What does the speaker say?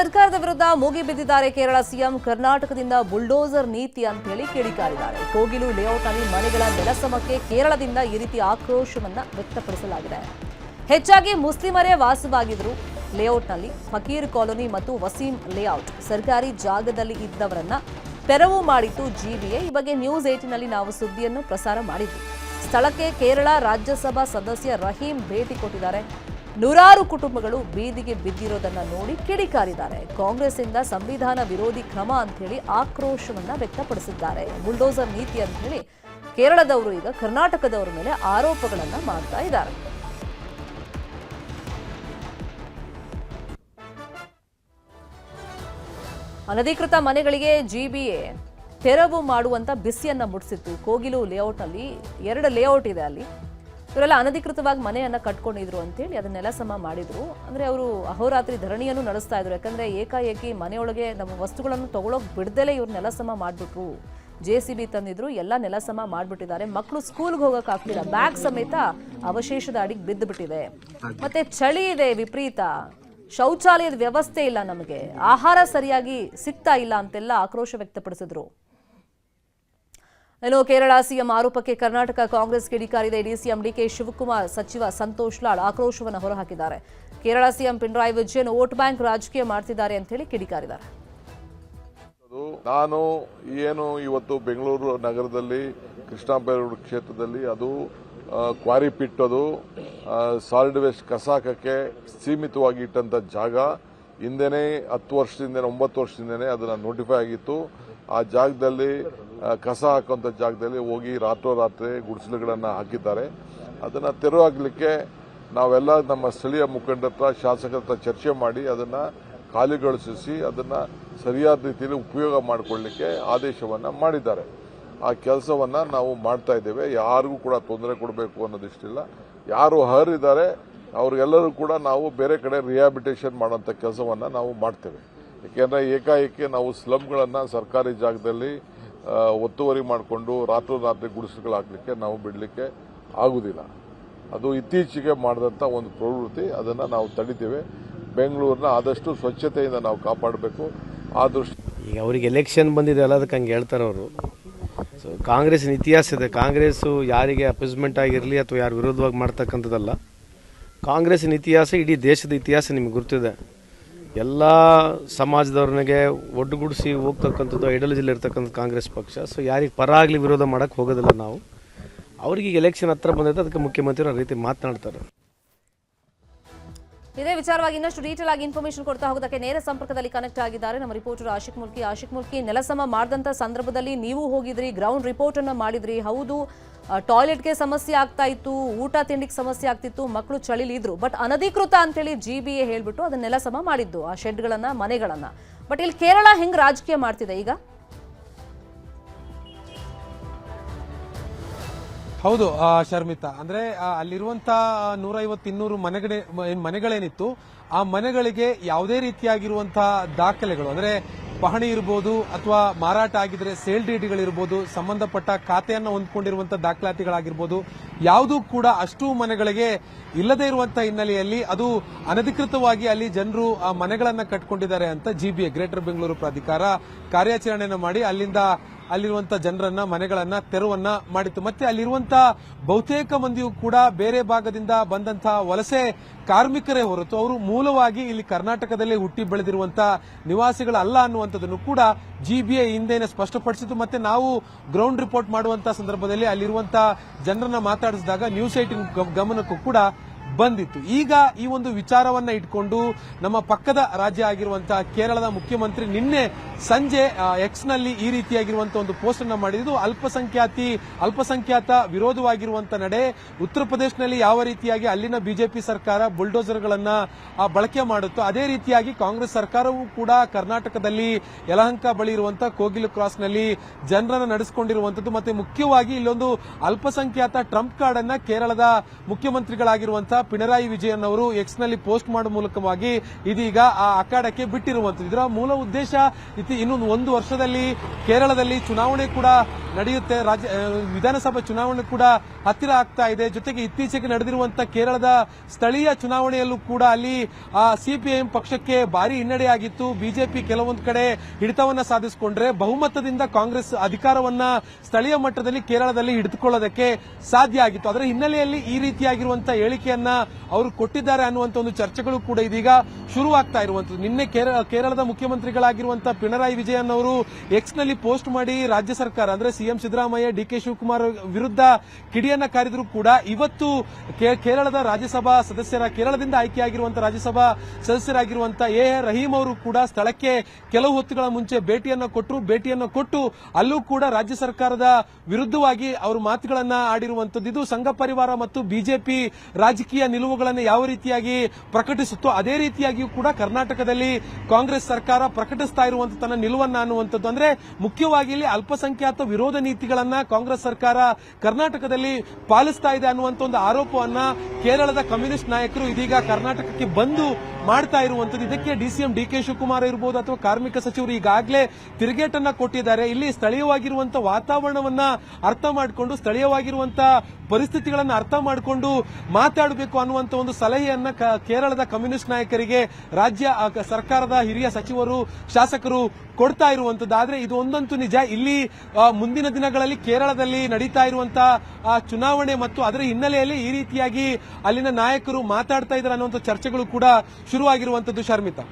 ಸರ್ಕಾರದ ವಿರುದ್ಧ ಮುಗಿಬಿದ್ದಿದ್ದಾರೆ ಕೇರಳ ಸಿಎಂ. ಕರ್ನಾಟಕದಿಂದ ಬುಲ್ಡೋಸರ್ ನೀತಿ ಅಂತ ಹೇಳಿ ಕಿಡಿಕಾರಿದ್ದಾರೆ. ಕೋಗಿಲು ಲೇಔಟ್ನಲ್ಲಿ ಮನೆಗಳ ನೆಲಸಮಕ್ಕೆ ಕೇರಳದಿಂದ ಈ ರೀತಿ ಆಕ್ರೋಶವನ್ನ ವ್ಯಕ್ತಪಡಿಸಲಾಗಿದೆ. ಹೆಚ್ಚಾಗಿ ಮುಸ್ಲಿಮರೇ ವಾಸವಾಗಿದ್ರು ಲೇಔಟ್ನಲ್ಲಿ. ಫಕೀರ್ ಕಾಲೋನಿ ಮತ್ತು ವಸೀಂ ಲೇಔಟ್ ಸರ್ಕಾರಿ ಜಾಗದಲ್ಲಿ ಇದ್ದವರನ್ನ ತೆರವು ಮಾಡಿತ್ತು ಜಿಬಿಎ. ಈ ಬಗ್ಗೆ ನ್ಯೂಸ್ 18ನಲ್ಲಿ ನಾವು ಸುದ್ದಿಯನ್ನು ಪ್ರಸಾರ ಮಾಡಿದ್ವಿ. ಸ್ಥಳಕ್ಕೆ ಕೇರಳ ರಾಜ್ಯಸಭಾ ಸದಸ್ಯ ರಹೀಂ ಭೇಟಿ ಕೊಟ್ಟಿದ್ದಾರೆ. ನೂರಾರು ಕುಟುಂಬಗಳು ಬೀದಿಗೆ ಬಿದ್ದಿರೋದನ್ನ ನೋಡಿ ಕಿಡಿಕಾರಿದ್ದಾರೆ. ಕಾಂಗ್ರೆಸ್ಸಿಂದ ಸಂವಿಧಾನ ವಿರೋಧಿ ಕ್ರಮ ಅಂತ ಹೇಳಿ ಆಕ್ರೋಶವನ್ನ ವ್ಯಕ್ತಪಡಿಸಿದ್ದಾರೆ. ಬುಲ್ಡೋಸರ್ ನೀತಿ ಅಂತ ಹೇಳಿ ಕೇರಳದವರು ಈಗ ಕರ್ನಾಟಕದವರ ಮೇಲೆ ಆರೋಪಗಳನ್ನ ಮಾಡ್ತಾ ಇದ್ದಾರೆ. ಅನಧಿಕೃತ ಮನೆಗಳಿಗೆ ಜಿಬಿಎ ತೆರವು ಮಾಡುವಂತ ಬಿಸಿಯನ್ನ ಮುಟ್ಟಿಸಿತ್ತು. ಕೋಗಿಲು ಲೇಔಟ್ನಲ್ಲಿ 2 ಲೇಔಟ್ ಇದೆ. ಅಲ್ಲಿ ಇವರೆಲ್ಲ ಅನಧಿಕೃತವಾಗಿ ಮನೆಯನ್ನ ಕಟ್ಕೊಂಡಿದ್ರು ಅಂತೇಳಿ ಅದನ್ನೆಲ್ಲ ಸಮ ಮಾಡಿದ್ರು. ಅಂದ್ರೆ ಅವರು ಅಹೋರಾತ್ರಿ ಧರಣಿಯನ್ನು ನಡೆಸ್ತಾ ಇದ್ರು. ಯಾಕಂದ್ರೆ ಏಕಾಏಕಿ ಮನೆಯೊಳಗೆ ನಮ್ಮ ವಸ್ತುಗಳನ್ನು ತಗೊಳಕ್ ಬಿಡದಲೇ ಇವ್ರು ನೆಲಸಮ ಮಾಡ್ಬಿಟ್ರು. JCB ತಂದಿದ್ರು, ಎಲ್ಲ ನೆಲಸಮ ಮಾಡ್ಬಿಟ್ಟಿದ್ದಾರೆ. ಮಕ್ಕಳು ಸ್ಕೂಲ್ಗೆ ಹೋಗಕ್ ಆಗ್ತಿಲ್ಲ, ಬ್ಯಾಗ್ ಸಮೇತ ಅವಶೇಷದ ಅಡಿಗೆ ಬಿದ್ದು ಬಿಟ್ಟಿದೆ. ಮತ್ತೆ ಚಳಿ ಇದೆ ವಿಪರೀತ, ಶೌಚಾಲಯದ ವ್ಯವಸ್ಥೆ ಇಲ್ಲ, ನಮಗೆ ಆಹಾರ ಸರಿಯಾಗಿ ಸಿಗ್ತಾ ಇಲ್ಲ ಅಂತೆಲ್ಲ ಆಕ್ರೋಶ ವ್ಯಕ್ತಪಡಿಸಿದ್ರು. ಇನ್ನು ಕೇರಳ ಸಿಎಂ ಆರೋಪಕ್ಕೆ ಕರ್ನಾಟಕ ಕಾಂಗ್ರೆಸ್ ಕಿಡಿಕಾರಿದೆ. ಡಿಸಿಎಂ ಡಿಕೆ ಶಿವಕುಮಾರ್, ಸಚಿವ ಸಂತೋಷ್ ಲಾಡ್ ಆಕ್ರೋಶವನ್ನು ಹೊರಹಾಕಿದ್ದಾರೆ. Kerala CM Pinarayi Vijayan vote bank ರಾಜಕೀಯ ಮಾಡ್ತಿದ್ದಾರೆ ಅಂತ ಹೇಳಿ ಕಿಡಿಕಾರಿದ್ದಾರೆ. ನಾನು ಏನು ಇವತ್ತು ಬೆಂಗಳೂರು ನಗರದಲ್ಲಿ ಕೃಷ್ಣಾಪೇರೂರು ಕ್ಷೇತ್ರದಲ್ಲಿ ಅದು ಕ್ವಾರಿ ಪಿಟ್, ಅದು ಸಾಲಿಡ್ ವೇಸ್ಟ್ ಕಸ ಹಾಕಕ್ಕೆ ಸೀಮಿತವಾಗಿ ಇಟ್ಟಂತ ಜಾಗ ಹಿಂದೆನೇ 10 ವರ್ಷದಿಂದ 9 ವರ್ಷದಿಂದನೇ ಅದನ್ನ ನೋಟಿಫೈ ಆಗಿತ್ತು. ಆ ಜಾಗದಲ್ಲಿ ಕಸ ಹಾಕುವಂತ ಜಾಗದಲ್ಲಿ ಹೋಗಿ ರಾತ್ರೋರಾತ್ರಿ ಗುಡಿಸಲುಗಳನ್ನ ಹಾಕಿದ್ದಾರೆ. ಅದನ್ನ ತೆರವು ಹಾಕಲಿಕ್ಕೆ ನಾವೆಲ್ಲ ನಮ್ಮ ಸ್ಥಳೀಯ ಮುಖಂಡರ ಹತ್ರ, ಶಾಸಕರ ಹತ್ರ ಚರ್ಚೆ ಮಾಡಿ ಅದನ್ನ ಖಾಲಿಗೊಳಿಸಿ ಅದನ್ನ ಸರಿಯಾದ ರೀತಿಯಲ್ಲಿ ಉಪಯೋಗ ಮಾಡಿಕೊಳ್ಳಲಿಕ್ಕೆ ಆದೇಶವನ್ನ ಮಾಡಿದ್ದಾರೆ. ಆ ಕೆಲಸವನ್ನ ನಾವು ಮಾಡ್ತಾ ಇದ್ದೇವೆ. ಯಾರಿಗೂ ಕೂಡ ತೊಂದರೆ ಕೊಡಬೇಕು ಅನ್ನೋದಿಷ್ಟಿಲ್ಲ. ಯಾರು ಅರ್ಹರಿದ್ದಾರೆ ಅವ್ರಿಗೆಲ್ಲರೂ ಕೂಡ ನಾವು ಬೇರೆ ಕಡೆ ರಿಹ್ಯಾಬಿಟೇಷನ್ ಮಾಡುವಂತ ಕೆಲಸವನ್ನ ನಾವು ಮಾಡ್ತೇವೆ. ಯಾಕೆಂದ್ರೆ ಏಕಾಏಕಿ ನಾವು ಸ್ಲಮ್ಗಳನ್ನ ಸರ್ಕಾರಿ ಜಾಗದಲ್ಲಿ ಒತ್ತುವರಿ ಮಾಡಿಕೊಂಡು ರಾತ್ರೋರಾತ್ರಿ ಗುಡಿಸಲುಗಳು ಹಾಕಲಿಕ್ಕೆ ನಾವು ಬಿಡಲಿಕ್ಕೆ ಆಗುದಿಲ್ಲ. ಅದು ಇತ್ತೀಚೆಗೆ ಮಾಡಿದಂತ ಒಂದು ಪ್ರವೃತ್ತಿ, ಅದನ್ನ ನಾವು ತಡಿತೇವೆ. ಬೆಂಗಳೂರನ್ನ ಆದಷ್ಟು ಸ್ವಚ್ಛತೆಯಿಂದ ನಾವು ಕಾಪಾಡಬೇಕು. ಆ ದೃಷ್ಟಿ ಈಗ ಅವರಿಗೆ ಎಲೆಕ್ಷನ್ ಬಂದಿದೆ ಅಲ್ಲ, ಅದಕ್ಕೆ ಹಂಗೆ ಹೇಳ್ತಾರೆ ಅವರು. ಸೊ ಕಾಂಗ್ರೆಸ್ಸಿನ ಇತಿಹಾಸ ಇದೆ. ಕಾಂಗ್ರೆಸ್ ಯಾರಿಗೆ ಅಪೋಸ್ಮೆಂಟ್ ಆಗಿರಲಿ ಅಥವಾ ಯಾರು ವಿರೋಧವಾಗಿ ಮಾಡ್ತಕ್ಕಂಥದ್ದಲ್ಲ. ಕಾಂಗ್ರೆಸ್ಸಿನ ಇತಿಹಾಸ ಇಡೀ ದೇಶದ ಇತಿಹಾಸ ನಿಮ್ಗೆ ಗೊತ್ತಿದೆ. ಎಲ್ಲ ಸಮಾಜದವ್ರನಿಗೆ ಒಡ್ಡುಗೂಡಿಸಿ ಹೋಗ್ತಕ್ಕಂಥದ್ದು ಐಡಿಯಾಲಜಿಲಿ ಇರ್ತಕ್ಕಂಥ ಕಾಂಗ್ರೆಸ್ ಪಕ್ಷ. ಸೊ ಯಾರಿಗೆ ಪರ ಆಗಲಿ ವಿರೋಧ ಮಾಡೋಕ್ಕೆ ಹೋಗೋದಿಲ್ಲ ನಾವು. ಅವ್ರಿಗೆ ಎಲೆಕ್ಷನ್ ಹತ್ರ ಬಂದೈತೆ, ಅದಕ್ಕೆ ಮುಖ್ಯಮಂತ್ರಿ ಆ ರೀತಿ ಮಾತನಾಡ್ತಾರೆ. ಇದೇ ವಿಚಾರವಾಗಿ ಇನ್ನಷ್ಟು ಡೀಟೇಲ್ ಆಗಿ ಇನ್ಫಾರ್ಮೇಶನ್ ಕೊಡ್ತಾ ಹೋಗೋದಕ್ಕೆ ನೇರ ಸಂಪರ್ಕದಲ್ಲಿ ಕನೆಕ್ಟ್ ಆಗಿದ್ದಾರೆ ನಮ್ಮ ರಿಪೋರ್ಟರ್ ಆಶಿಕ್ ಮುಲ್ಕಿ. ನೆಲಸಮ ಮಾಡಿದಂತ ಸಂದರ್ಭದಲ್ಲಿ ನೀವು ಹೋಗಿದ್ರಿ, ಗ್ರೌಂಡ್ ರಿಪೋರ್ಟ್ ಅನ್ನ ಮಾಡಿದ್ರಿ. ಹೌದು, ಟಾಯ್ಲೆಟ್ಗೆ ಸಮಸ್ಯೆ ಆಗ್ತಾ ಇತ್ತು, ಊಟ ತಿಂಡಿಗೆ ಸಮಸ್ಯೆ ಆಗ್ತಿತ್ತು, ಮಕ್ಕಳು ಚಳಿಲಿ ಇದ್ರು. ಬಟ್ ಅನಧಿಕೃತ ಅಂತೇಳಿ ಜಿಬಿಎ ಹೇಳ್ಬಿಟ್ಟು ಅದನ್ನ ನೆಲಸಮ ಮಾಡಿದ್ದು, ಆ ಶೆಡ್ಗಳನ್ನ, ಮನೆಗಳನ್ನ. ಬಟ್ ಇಲ್ಲಿ ಕೇರಳ ಹೆಂಗ್ ರಾಜಕೀಯ ಮಾಡ್ತಿದೆ ಈಗ? ಹೌದು ಶರ್ಮಿತಾ, ಅಂದ್ರೆ ಅಲ್ಲಿರುವಂತ 150-200 ಮನೆಗಳೇನಿತ್ತು, ಆ ಮನೆಗಳಿಗೆ ಯಾವುದೇ ರೀತಿಯಾಗಿರುವಂತಹ ದಾಖಲೆಗಳು, ಅಂದ್ರೆ ಪಹಣಿ ಇರಬಹುದು ಅಥವಾ ಮಾರಾಟ ಆಗಿದ್ರೆ ಸೇಲ್ ಡೀಡ್ಗಳಿರ್ಬೋದು, ಸಂಬಂಧಪಟ್ಟ ಖಾತೆಯನ್ನು ಹೊಂದ್ಕೊಂಡಿರುವಂತಹ ದಾಖಲಾತಿಗಳಾಗಿರ್ಬೋದು, ಯಾವುದೂ ಕೂಡ ಅಷ್ಟು ಮನೆಗಳಿಗೆ ಇಲ್ಲದೇ ಇರುವಂತಹ ಹಿನ್ನೆಲೆಯಲ್ಲಿ ಅದು ಅನಧಿಕೃತವಾಗಿ ಅಲ್ಲಿ ಜನರು ಆ ಮನೆಗಳನ್ನ ಕಟ್ಕೊಂಡಿದ್ದಾರೆ ಅಂತ ಜಿಬಿಎ ಗ್ರೇಟರ್ ಬೆಂಗಳೂರು ಪ್ರಾಧಿಕಾರ ಕಾರ್ಯಾಚರಣೆಯನ್ನು ಮಾಡಿ ಅಲ್ಲಿರುವಂತಹ ಜನರನ್ನ, ಮನೆಗಳನ್ನ ತೆರವನ್ನ ಮಾಡಿತ್ತು. ಮತ್ತೆ ಅಲ್ಲಿರುವಂತಹ ಬಹುತೇಕ ಮಂದಿಯೂ ಕೂಡ ಬೇರೆ ಭಾಗದಿಂದ ಬಂದಂತಹ ವಲಸೆ ಕಾರ್ಮಿಕರೇ ಹೊರತು ಅವರು ಮೂಲವಾಗಿ ಇಲ್ಲಿ ಕರ್ನಾಟಕದಲ್ಲೇ ಹುಟ್ಟಿ ಬೆಳೆದಿರುವಂತಹ ನಿವಾಸಿಗಳಲ್ಲ ಅನ್ನುವಂಥದ್ದನ್ನು ಕೂಡ ಜಿಬಿಎ ಹಿಂದೆನೆ ಸ್ಪಷ್ಟಪಡಿಸಿತು. ಮತ್ತೆ ನಾವು ಗ್ರೌಂಡ್ ರಿಪೋರ್ಟ್ ಮಾಡುವಂತಹ ಸಂದರ್ಭದಲ್ಲಿ ಅಲ್ಲಿರುವಂತಹ ಜನರನ್ನ ಮಾತಾಡಿಸಿದಾಗ ನ್ಯೂಸ್ 18 ಗಮನಕ್ಕೂ ಕೂಡ ಬಂದಿತ್ತು. ಈಗ ಈ ಒಂದು ವಿಚಾರವನ್ನ ಇಟ್ಕೊಂಡು ನಮ್ಮ ಪಕ್ಕದ ರಾಜ್ಯ ಆಗಿರುವಂತಹ ಕೇರಳದ ಮುಖ್ಯಮಂತ್ರಿ ನಿನ್ನೆ ಸಂಜೆ ಎಕ್ಸ್ ನಲ್ಲಿ ಈ ರೀತಿಯಾಗಿರುವಂತಹ ಒಂದು ಪೋಸ್ಟ್ ಅನ್ನ ಮಾಡಿದ್ದು, ಅಲ್ಪಸಂಖ್ಯಾತ ವಿರೋಧವಾಗಿರುವಂತಹ ನಡೆ. ಉತ್ತರ ಪ್ರದೇಶದಲ್ಲಿ ಯಾವ ರೀತಿಯಾಗಿ ಅಲ್ಲಿನ ಬಿಜೆಪಿ ಸರ್ಕಾರ ಬುಲ್ಡೋಸರ್ಗಳನ್ನ ಬಳಕೆ ಮಾಡುತ್ತೋ ಅದೇ ರೀತಿಯಾಗಿ ಕಾಂಗ್ರೆಸ್ ಸರ್ಕಾರವೂ ಕೂಡ ಕರ್ನಾಟಕದಲ್ಲಿ ಯಲಹಂಕ ಬಳಿ ಇರುವಂತಹ ಕೋಗಿಲು ಕ್ರಾಸ್ ನಲ್ಲಿ ಜನರನ್ನ ನಡೆಸಿಕೊಂಡಿರುವಂತದ್ದು. ಮತ್ತೆ ಮುಖ್ಯವಾಗಿ ಇಲ್ಲೊಂದು ಅಲ್ಪಸಂಖ್ಯಾತ ಟ್ರಂಪ್ ಕಾರ್ಡ್ ಅನ್ನ ಕೇರಳದ ಮುಖ್ಯಮಂತ್ರಿಗಳಾಗಿರುವಂತಹ ಪಿಣರಾಯಿ ವಿಜಯನ್ ಅವರು ಎಕ್ಸ್ ನಲ್ಲಿ ಪೋಸ್ಟ್ ಮಾಡುವ ಮೂಲಕವಾಗಿ ಇದೀಗ ಆ ಅಖಾಡಕ್ಕೆ ಬಿಟ್ಟಿರುವಂತದ್ದು. ಇದರ ಮೂಲ ಉದ್ದೇಶ ಇನ್ನೊಂದು 1 ವರ್ಷದಲ್ಲಿ ಕೇರಳದಲ್ಲಿ ಚುನಾವಣೆ ಕೂಡ ನಡೆಯುತ್ತೆ, ವಿಧಾನಸಭಾ ಚುನಾವಣೆ ಕೂಡ ಹತ್ತಿರ ಆಗ್ತಾ ಇದೆ. ಜೊತೆಗೆ ಇತ್ತೀಚೆಗೆ ನಡೆದಿರುವಂತಹ ಕೇರಳದ ಸ್ಥಳೀಯ ಚುನಾವಣೆಯಲ್ಲೂ ಕೂಡ ಅಲ್ಲಿ ಸಿಪಿಐಎಂ ಪಕ್ಷಕ್ಕೆ ಭಾರಿ ಹಿನ್ನಡೆಯಾಗಿತ್ತು. ಬಿಜೆಪಿ ಕೆಲವೊಂದು ಕಡೆ ಹಿಡಿತವನ್ನ ಸಾಧಿಸಿಕೊಂಡ್ರೆ ಬಹುಮತದಿಂದ ಕಾಂಗ್ರೆಸ್ ಅಧಿಕಾರವನ್ನ ಸ್ಥಳೀಯ ಮಟ್ಟದಲ್ಲಿ ಕೇರಳದಲ್ಲಿ ಹಿಡಿದುಕೊಳ್ಳೋದಕ್ಕೆ ಸಾಧ್ಯ ಆಗಿತ್ತು. ಅದರ ಹಿನ್ನೆಲೆಯಲ್ಲಿ ಈ ರೀತಿಯಾಗಿರುವಂತಹ ಹೇಳಿಕೆಯನ್ನ ಅವರು ಕೊಟ್ಟಿದ್ದಾರೆ ಅನ್ನುವಂತ ಒಂದು ಚರ್ಚೆಗಳು ಕೂಡ ಇದೀಗ ಶುರುವಾಗ್ತಾ ಇರುವಂತದ್ದು. ನಿನ್ನೆ ಕೇರಳದ ಮುಖ್ಯಮಂತ್ರಿಗಳಾಗಿರುವಂತಹ ಪಿಣರಾಯಿ ವಿಜಯನ್ ಅವರು ಎಕ್ಸ್ ನಲ್ಲಿ ಪೋಸ್ಟ್ ಮಾಡಿ ರಾಜ್ಯ ಸರ್ಕಾರ ಅಂದ್ರೆ ಸಿಎಂ ಸಿದ್ದರಾಮಯ್ಯ, ಡಿಕೆ ಶಿವಕುಮಾರ್ ವಿರುದ್ಧ ಕಿಡಿಯನ್ನ ಕಾರಿದ್ರು ಕೂಡ ಇವತ್ತು ಕೇರಳದ ರಾಜ್ಯಸಭಾ ಕೇರಳದಿಂದ ಆಯ್ಕೆಯಾಗಿರುವಂತಹ ರಾಜ್ಯಸಭಾ ಸದಸ್ಯರಾಗಿರುವಂತಹ ಎ ರಹೀಂ ಅವರು ಕೂಡ ಸ್ಥಳಕ್ಕೆ ಕೆಲವು ಹೊತ್ತುಗಳ ಮುಂಚೆ ಭೇಟಿಯನ್ನು ಕೊಟ್ಟು ಅಲ್ಲೂ ಕೂಡ ರಾಜ್ಯ ಸರ್ಕಾರದ ವಿರುದ್ಧವಾಗಿ ಅವರು ಮಾತುಗಳನ್ನ ಆಡಿರುವಂತದ್ದು. ಇದು ಸಂಘ ಪರಿವಾರ ಮತ್ತು ಬಿಜೆಪಿ ರಾಜಕೀಯ ನಿಲುವುಗಳನ್ನು ಯಾವ ರೀತಿಯಾಗಿ ಪ್ರಕಟಿಸುತ್ತೋ ಅದೇ ರೀತಿಯಾಗಿಯೂ ಕೂಡ ಕರ್ನಾಟಕದಲ್ಲಿ ಕಾಂಗ್ರೆಸ್ ಸರ್ಕಾರ ಪ್ರಕಟಿಸ್ತಾ ಇರುವಂತಹ ತನ್ನ ನಿಲುವನ್ನ ಅನ್ನುವಂಥದ್ದು. ಅಂದ್ರೆ ಮುಖ್ಯವಾಗಿ ಇಲ್ಲಿ ಅಲ್ಪಸಂಖ್ಯಾತ ವಿರೋಧ ನೀತಿಗಳನ್ನ ಕಾಂಗ್ರೆಸ್ ಸರ್ಕಾರ ಕರ್ನಾಟಕದಲ್ಲಿ ಪಾಲಿಸ್ತಾ ಇದೆ ಅನ್ನುವಂತ ಒಂದು ಆರೋಪವನ್ನ ಕೇರಳದ ಕಮ್ಯುನಿಸ್ಟ್ ನಾಯಕರು ಇದೀಗ ಕರ್ನಾಟಕಕ್ಕೆ ಬಂದು ಮಾಡ್ತಾ ಇರುವಂತದ್ದು. ಇದಕ್ಕೆ ಡಿಸಿಎಂ ಡಿಕೆ ಶಿವಕುಮಾರ್ ಇರಬಹುದು ಅಥವಾ ಕಾರ್ಮಿಕ ಸಚಿವರು ಈಗಾಗಲೇ ತಿರುಗೇಟನ್ನ ಕೊಟ್ಟಿದ್ದಾರೆ. ಇಲ್ಲಿ ಸ್ಥಳೀಯವಾಗಿರುವಂತಹ ವಾತಾವರಣವನ್ನ ಅರ್ಥ ಮಾಡಿಕೊಂಡು ಸ್ಥಳೀಯವಾಗಿರುವಂತಹ ಪರಿಸ್ಥಿತಿಗಳನ್ನು ಅರ್ಥ ಮಾಡಿಕೊಂಡು ಮಾತಾಡಬೇಕು ಅನ್ನುವಂತ ಒಂದು ಸಲಹೆಯನ್ನ ಕೇರಳದ ಕಮ್ಯುನಿಸ್ಟ್ ನಾಯಕರಿಗೆ ರಾಜ್ಯ ಸರ್ಕಾರದ ಹಿರಿಯ ಸಚಿವರು, ಶಾಸಕರು ಕೊಡ್ತಾ ಇರುವಂತದ್ದು. ಆದ್ರೆ ಇದು ಒಂದಂತೂ ನಿಜ, ಇಲ್ಲಿ ಮುಂದಿನ ದಿನಗಳಲ್ಲಿ ಕೇರಳದಲ್ಲಿ ನಡೀತಾ ಇರುವಂತಹ ಚುನಾವಣೆ ಮತ್ತು ಅದರ ಹಿನ್ನೆಲೆಯಲ್ಲಿ ಈ ರೀತಿಯಾಗಿ ಅಲ್ಲಿನ ನಾಯಕರು ಮಾತಾಡ್ತಾ ಇದ್ದಾರೆ ಅನ್ನುವಂಥ ಚರ್ಚೆಗಳು ಕೂಡ ಶುರುವಾಗಿರುವಂತದ್ದು. ಶರ್ಮಿತಾ.